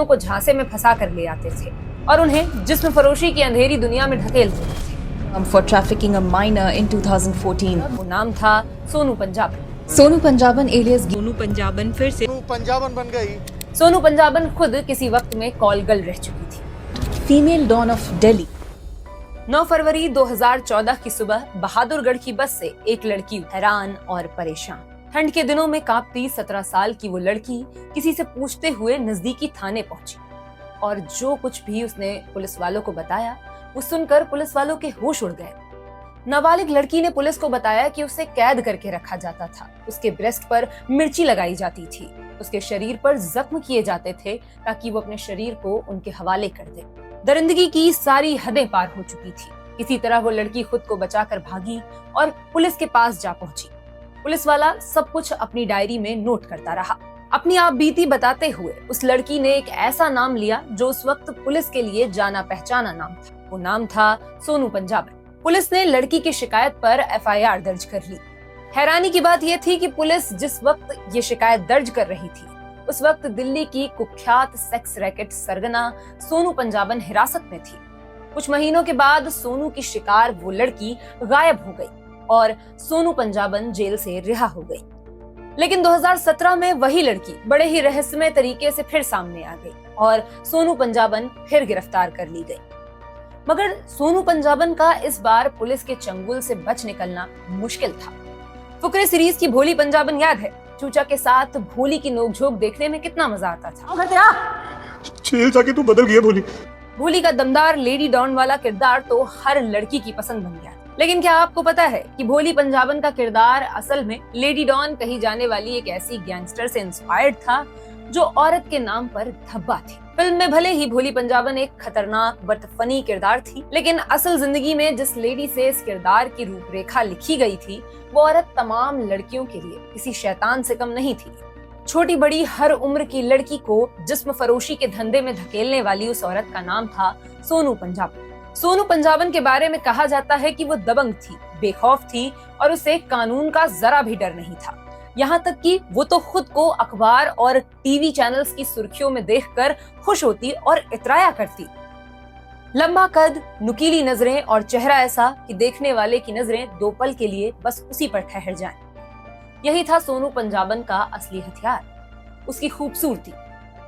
को झांसे में फंसा कर ले आते थे और उन्हें जिस्म फरोशी की अंधेरी दुनिया में ढकेल देते थे। For trafficking a minor in 2014. वो नाम था सोनू पंजाबन। सोनू पंजाबन एलियस सोनू पंजाबन फिर से सोनू पंजाबन बन गई। सोनू पंजाबन खुद किसी वक्त में कॉल गर्ल रह चुकी थी। Female don of Delhi. 9 फरवरी 2014 की सुबह बहादुरगढ़ की बस से एक लड़की हैरान और परेशान। ठंड के दिनों में कांपती 17 साल की वो लड़की किसी से पूछते हुए नजदीकी थाने पहुंची और जो कुछ भी उसने पुलिस वालों को बताया वो सुनकर पुलिस वालों के होश उड़ गए। नाबालिग लड़की ने पुलिस को बताया कि उसे कैद करके रखा जाता था, उसके ब्रेस्ट पर मिर्ची लगाई जाती थी, उसके शरीर पर जख्म किए जाते थे ताकि वो अपने शरीर को उनके हवाले कर दे। दरिंदगी की सारी हदें पार हो चुकी थी। किसी तरह वो लड़की खुद को बचाकर भागी और पुलिस के पास जा पहुंची। पुलिस वाला सब कुछ अपनी डायरी में नोट करता रहा। अपनी आप बीती बताते हुए उस लड़की ने एक ऐसा नाम लिया जो उस वक्त पुलिस के लिए जाना पहचाना नाम था। वो नाम था सोनू पंजाबन। पुलिस ने लड़की की शिकायत पर एफआईआर दर्ज कर ली। हैरानी की बात यह थी कि पुलिस जिस वक्त ये शिकायत दर्ज कर रही थी उस वक्त दिल्ली की कुख्यात सेक्स रैकेट सरगना सोनू पंजाबन हिरासत में थी। कुछ महीनों के बाद सोनू की शिकार वो लड़की गायब हो गई और सोनू पंजाबन जेल से रिहा हो गई। लेकिन 2017 में वही लड़की बड़े ही रहस्यमय तरीके से फिर सामने आ गई और सोनू पंजाबन फिर गिरफ्तार कर ली गई। मगर सोनू पंजाबन का इस बार पुलिस के चंगुल से बच निकलना मुश्किल था। फुकरे सीरीज की भोली पंजाबन याद है? चूचा के साथ भोली की नोकझोंक देखने में कितना मजा आता था। जेल जाके तू बदल गया भोली। भोली का दमदार लेडी डॉन वाला किरदार तो हर लड़की की पसंद बन गया। लेकिन क्या आपको पता है कि भोली पंजाबन का किरदार असल में लेडी डॉन कही जाने वाली एक ऐसी गैंगस्टर से इंस्पायर्ड था जो औरत के नाम पर धब्बा थी। फिल्म में भले ही भोली पंजाबन एक खतरनाक बट फनी किरदार थी, लेकिन असल जिंदगी में जिस लेडी से इस किरदार की रूपरेखा लिखी गई थी वो औरत तमाम लड़कियों के लिए किसी शैतान से कम नहीं थी। छोटी बड़ी हर उम्र की लड़की को जिस्म फरोशी के धंधे में धकेलने वाली उस औरत का नाम था सोनू पंजाबन। सोनू पंजाबन के बारे में कहा जाता है कि वो दबंग थी, बेखौफ थी और उसे कानून का जरा भी डर नहीं था। यहाँ तक कि वो तो खुद को अखबार और टीवी चैनल्स की सुर्खियों में देखकर खुश होती और इतराया करती। लंबा कद, नुकीली नजरें और चेहरा ऐसा कि देखने वाले की नजरें दो पल के लिए बस उसी पर ठहर जाएं। यही था सोनू पंजाबन का असली हथियार, उसकी खूबसूरती।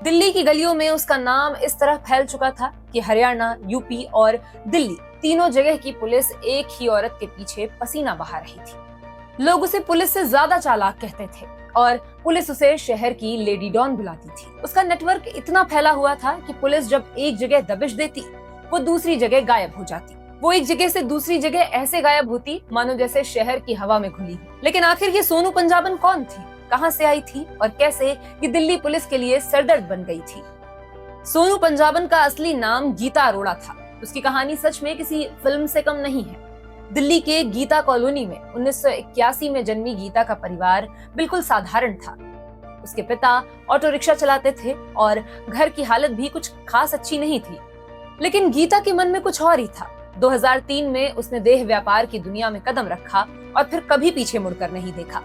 दिल्ली की गलियों में उसका नाम इस तरह फैल चुका था कि हरियाणा, यूपी और दिल्ली तीनों जगह की पुलिस एक ही औरत के पीछे पसीना बहा रही थी। लोग उसे पुलिस से ज्यादा चालाक कहते थे और पुलिस उसे शहर की लेडी डॉन बुलाती थी। उसका नेटवर्क इतना फैला हुआ था कि पुलिस जब एक जगह दबिश देती वो दूसरी जगह गायब हो जाती। वो एक जगह से दूसरी जगह ऐसे गायब होती मानो जैसे शहर की हवा में घुली हो। लेकिन आखिर ये सोनू पंजाबन कौन थी, कहां से आई थी और कैसे ये दिल्ली पुलिस के लिए सरदर्द बन गई थी? सोनू पंजाबन का असली नाम गीता अरोड़ा था। उसकी कहानी सच में किसी फिल्म से कम नहीं है। दिल्ली के गीता कॉलोनी में 1981 में जन्मी गीता का परिवार बिल्कुल साधारण था। उसके पिता ऑटो रिक्शा चलाते थे और घर की हालत भी कुछ खास अच्छी नहीं थी। लेकिन गीता के मन में कुछ और ही था। 2003 में उसने देह व्यापार की दुनिया में कदम रखा और फिर कभी पीछे मुड़कर नहीं देखा।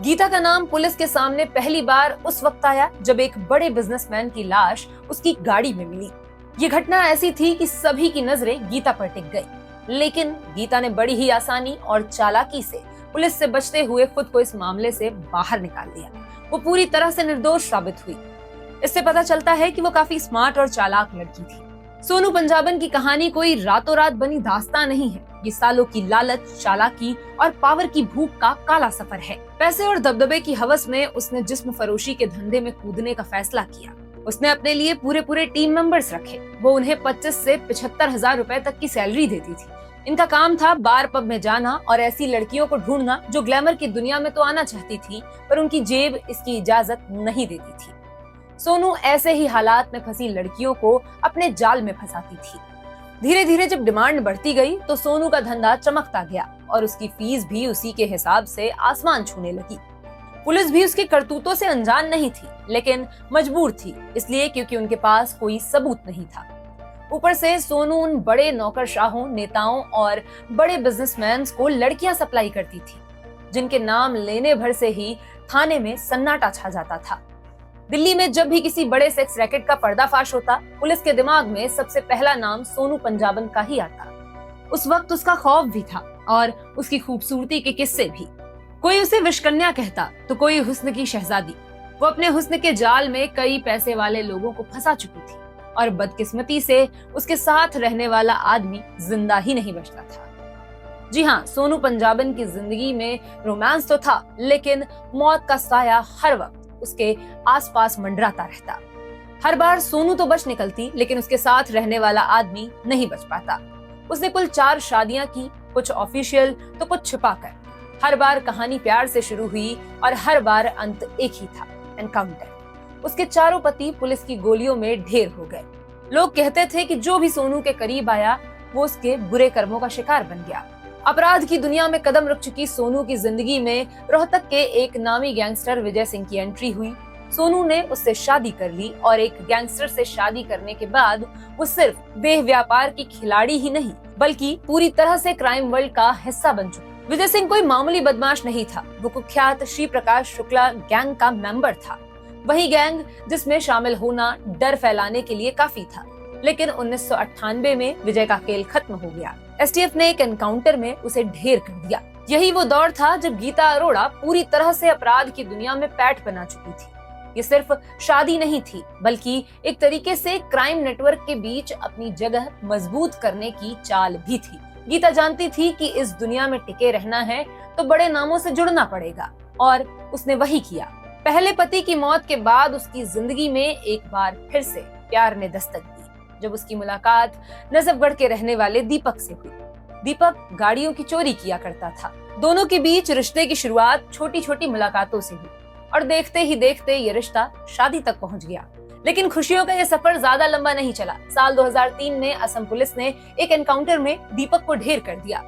गीता का नाम पुलिस के सामने पहली बार उस वक्त आया जब एक बड़े बिजनेसमैन की लाश उसकी गाड़ी में मिली। ये घटना ऐसी थी कि सभी की नजरें गीता पर टिक गई। लेकिन गीता ने बड़ी ही आसानी और चालाकी से पुलिस से बचते हुए खुद को इस मामले से बाहर निकाल लिया। वो पूरी तरह से निर्दोष साबित हुई। इससे पता चलता है कि वो काफी स्मार्ट और चालाक लड़की थी। सोनू पंजाबन की कहानी कोई रातों रात बनी दास्तां नहीं है। ये सालों की लालच, चालाकी और पावर की भूख का काला सफर है। पैसे और दबदबे की हवस में उसने जिस्म फरोशी के धंधे में कूदने का फैसला किया। उसने अपने लिए पूरे टीम मेंबर्स रखे। वो उन्हें 25 से 75,000 रुपए तक की सैलरी देती थी। इनका काम था बार पब में जाना और ऐसी लड़कियों को ढूंढना जो ग्लैमर की दुनिया में तो आना चाहती थी पर उनकी जेब इसकी इजाजत नहीं देती थी। सोनू ऐसे ही हालात में फंसी लड़कियों को अपने जाल में फंसाती थी। धीरे धीरे जब डिमांड बढ़ती गई तो सोनू का धंधा चमकता गया और उसकी फीस भी उसी के हिसाब से आसमान छूने लगी। पुलिस भी उसकी करतूतों से अनजान नहीं थी, लेकिन मजबूर थी, इसलिए क्योंकि उनके पास कोई सबूत नहीं था। ऊपर से सोनू उन बड़े नौकरशाहों, नेताओं और बड़े बिजनेसमैन को लड़कियां सप्लाई करती थी जिनके नाम लेने भर से ही थाने में सन्नाटा छा जाता था। दिल्ली में जब भी किसी बड़े सेक्स रैकेट का पर्दाफाश होता, पुलिस के दिमाग में सबसे पहला नाम सोनू पंजाबन का ही आता। उस वक्त उसका खौफ भी था और उसकी खूबसूरती के किस्से भी। कोई उसे विशकन्या कहता तो कोई हुस्न की शहजादी। वो अपने हुस्न के जाल में कई पैसे वाले लोगों को फंसा चुकी थी और बदकिस्मती से उसके साथ रहने वाला आदमी जिंदा ही नहीं बचता था। जी हाँ, सोनू पंजाबन की जिंदगी में रोमांस तो था, लेकिन मौत का साया हर वक्त उसके आसपास मंडराता रहता। हर बार सोनू तो बच निकलती, लेकिन उसके साथ रहने वाला आदमी नहीं बच पाता। उसने कुल 4 शादियां की, कुछ ऑफिशियल तो कुछ छिपाकर। हर बार कहानी प्यार से शुरू हुई और हर बार अंत एक ही था, एनकाउंटर। उसके चारों पति पुलिस की गोलियों में ढेर हो गए। लोग कहते थे कि जो भी सोनू के करीब आया वो उसके बुरे कर्मों का शिकार बन गया। अपराध की दुनिया में कदम रख चुकी सोनू की जिंदगी में रोहतक के एक नामी गैंगस्टर विजय सिंह की एंट्री हुई। सोनू ने उससे शादी कर ली और एक गैंगस्टर से शादी करने के बाद वो सिर्फ देह व्यापार की खिलाड़ी ही नहीं, बल्कि पूरी तरह से क्राइम वर्ल्ड का हिस्सा बन चुकी। विजय सिंह कोई मामूली बदमाश नहीं था। वो कुख्यात श्री प्रकाश शुक्ला गैंग का मेंबर था। वही गैंग जिसमें शामिल होना डर फैलाने के लिए काफी था। लेकिन 1998 में विजय का खेल खत्म हो गया। एसटीएफ ने एक एनकाउंटर में उसे ढेर कर दिया। यही वो दौर था जब गीता अरोड़ा पूरी तरह से अपराध की दुनिया में पैठ बना चुकी थी। ये सिर्फ शादी नहीं थी, बल्कि एक तरीके से क्राइम नेटवर्क के बीच अपनी जगह मजबूत करने की चाल भी थी। गीता जानती थी कि इस दुनिया में टिके रहना है तो बड़े नामों से जुड़ना पड़ेगा, और उसने वही किया। पहले पति की मौत के बाद उसकी जिंदगी में एक बार फिर से प्यार ने दस्तक दी, जब उसकी मुलाकात नजफगढ़ के रहने वाले दीपक से हुई। दीपक गाड़ियों की चोरी किया करता था। दोनों के बीच रिश्ते की शुरुआत छोटी छोटी मुलाकातों से हुई और देखते ही देखते ये रिश्ता शादी तक पहुंच गया। लेकिन खुशियों का ये सफर ज्यादा लंबा नहीं चला। साल 2003 में असम पुलिस ने एक एनकाउंटर में दीपक को ढेर कर दिया।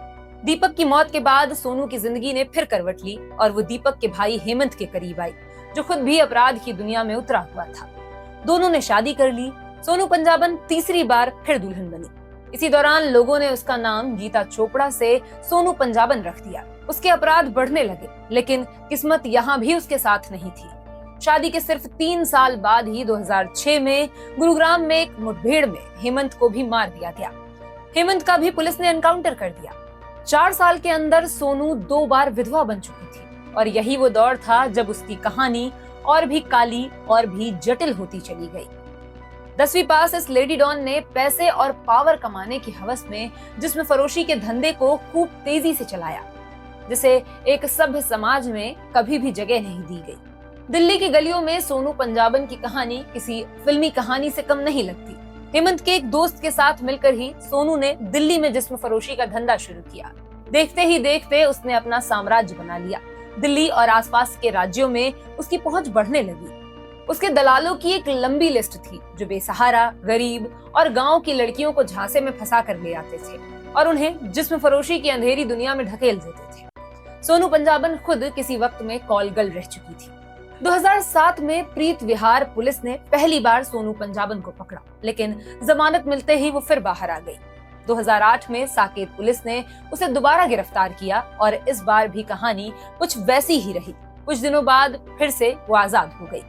दीपक की मौत के बाद सोनू की जिंदगी ने फिर करवट ली और वो दीपक के भाई हेमंत के करीब आई, जो खुद भी अपराध की दुनिया में उतरा हुआ था। दोनों ने शादी कर ली। सोनू पंजाबन तीसरी बार फिर दुल्हन बनी। इसी दौरान लोगों ने उसका नाम गीता चोपड़ा से सोनू पंजाबन रख दिया। उसके अपराध बढ़ने लगे, लेकिन किस्मत यहाँ भी उसके साथ नहीं थी। शादी के सिर्फ 3 साल बाद ही 2006 में गुरुग्राम में एक मुठभेड़ में हेमंत को भी मार दिया गया। हेमंत का भी पुलिस ने एनकाउंटर कर दिया। 4 साल के अंदर सोनू 2 बार विधवा बन चुकी थी और यही वो दौर था जब उसकी कहानी और भी काली और भी जटिल होती चली गई। 10वीं पास इस लेडी डॉन ने पैसे और पावर कमाने की हवस में जिस्म फरोशी के धंधे को खूब तेजी से चलाया, जिसे एक सभ्य समाज में कभी भी जगह नहीं दी गई। दिल्ली की गलियों में सोनू पंजाबन की कहानी किसी फिल्मी कहानी से कम नहीं लगती। हेमंत के एक दोस्त के साथ मिलकर ही सोनू ने दिल्ली में जिस्म फरोशी का धंधा शुरू किया। देखते ही देखते उसने अपना साम्राज्य बना लिया। दिल्ली और आसपास के राज्यों में उसकी पहुंच बढ़ने लगी। उसके दलालों की एक लंबी लिस्ट थी जो बेसहारा, गरीब और गांव की लड़कियों को झांसे में फंसा कर ले आते थे और उन्हें जिस्म फरोशी की अंधेरी दुनिया में ढकेल देते थे। सोनू पंजाबन खुद किसी वक्त में कॉल गर्ल रह चुकी थी। 2007 में प्रीत विहार पुलिस ने पहली बार सोनू पंजाबन को पकड़ा, लेकिन जमानत मिलते ही वो फिर बाहर आ गई। 2008 में साकेत पुलिस ने उसे दोबारा गिरफ्तार किया और इस बार भी कहानी कुछ वैसी ही रही। कुछ दिनों बाद फिर से वो आजाद हो गई।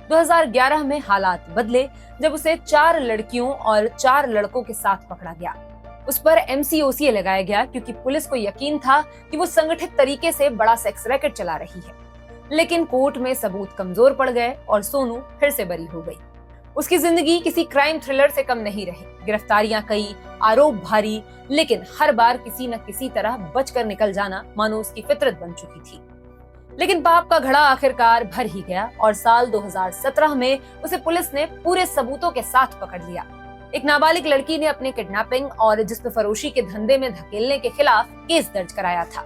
2011 में हालात बदले जब उसे 4 लड़कियों और 4 लड़कों के साथ पकड़ा गया। उस पर MCOCA लगाया गया क्योंकि पुलिस को यकीन था कि वो संगठित तरीके से बड़ा सेक्स रैकेट चला रही है। लेकिन कोर्ट में सबूत कमजोर पड़ गए और सोनू फिर से बरी हो गई। उसकी जिंदगी किसी क्राइम थ्रिलर से कम नहीं रही। गिरफ्तारियां कई, आरोप भारी, लेकिन हर बार किसी न किसी तरह बचकर निकल जाना मानो उसकी फितरत बन चुकी थी। लेकिन पाप का घड़ा आखिरकार भर ही गया और साल 2017 में उसे पुलिस ने पूरे सबूतों के साथ पकड़ लिया। एक नाबालिग लड़की ने अपने किडनैपिंग और जिस्म फरोशी के धंधे में धकेलने के खिलाफ केस दर्ज कराया था।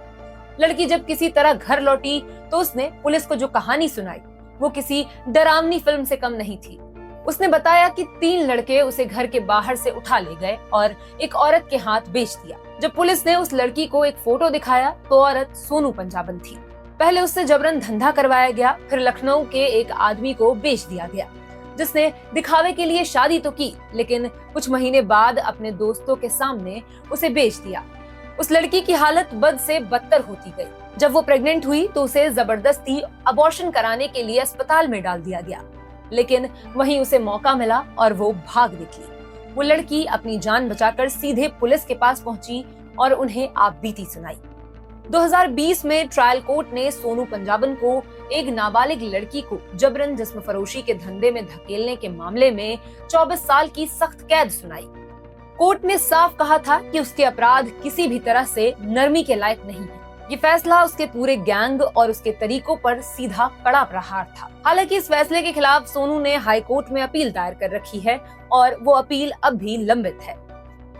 लड़की जब किसी तरह घर लौटी तो उसने पुलिस को जो कहानी सुनाई वो किसी डरावनी फिल्म से कम नहीं थी। उसने बताया कि 3 लड़के उसे घर के बाहर से उठा ले गए और एक औरत के हाथ बेच दिया। जब पुलिस ने उस लड़की को एक फोटो दिखाया तो औरत सोनू पंजाबन थी। पहले उससे जबरन धंधा करवाया गया, फिर लखनऊ के एक आदमी को बेच दिया गया जिसने दिखावे के लिए शादी तो की, लेकिन कुछ महीने बाद अपने दोस्तों के सामने उसे बेच दिया। उस लड़की की हालत बद से बदतर होती गई। जब वो प्रेग्नेंट हुई तो उसे जबरदस्ती अबॉर्शन कराने के लिए अस्पताल में डाल दिया गया। लेकिन वहीं उसे मौका मिला और वो भाग निकली। वो लड़की अपनी जान बचाकर सीधे पुलिस के पास पहुंची और उन्हें आपबीती सुनाई। 2020 में ट्रायल कोर्ट ने सोनू पंजाबन को एक नाबालिग लड़की को जबरन जिस्म फरोशी के धंधे में धकेलने के मामले में 24 साल की सख्त कैद सुनाई। कोर्ट ने साफ कहा था कि उसके अपराध किसी भी तरह से नरमी के लायक नहीं है। ये फैसला उसके पूरे गैंग और उसके तरीकों पर सीधा कड़ा प्रहार था। हालांकि इस फैसले के खिलाफ सोनू ने हाई कोर्ट में अपील दायर कर रखी है और वो अपील अब भी लंबित है।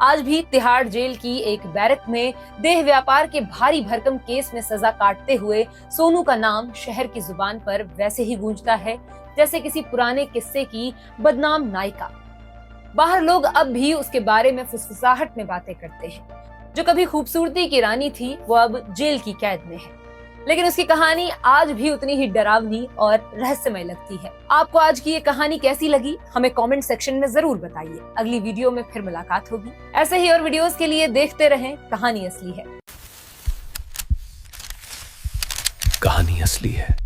आज भी तिहाड़ जेल की एक बैरक में देह व्यापार के भारी भरकम केस में सजा काटते हुए सोनू का नाम शहर की जुबान पर वैसे ही गूंजता है जैसे किसी पुराने किस्से की बदनाम नायिका। बाहर लोग अब भी उसके बारे में फुसफुसाहट में बातें करते हैं। जो कभी खूबसूरती की रानी थी वो अब जेल की कैद में है, लेकिन उसकी कहानी आज भी उतनी ही डरावनी और रहस्यमय लगती है। आपको आज की ये कहानी कैसी लगी हमें कमेंट सेक्शन में जरूर बताइए। अगली वीडियो में फिर मुलाकात होगी। ऐसे ही और वीडियोस के लिए देखते रहें कहानी असली है। कहानी असली है।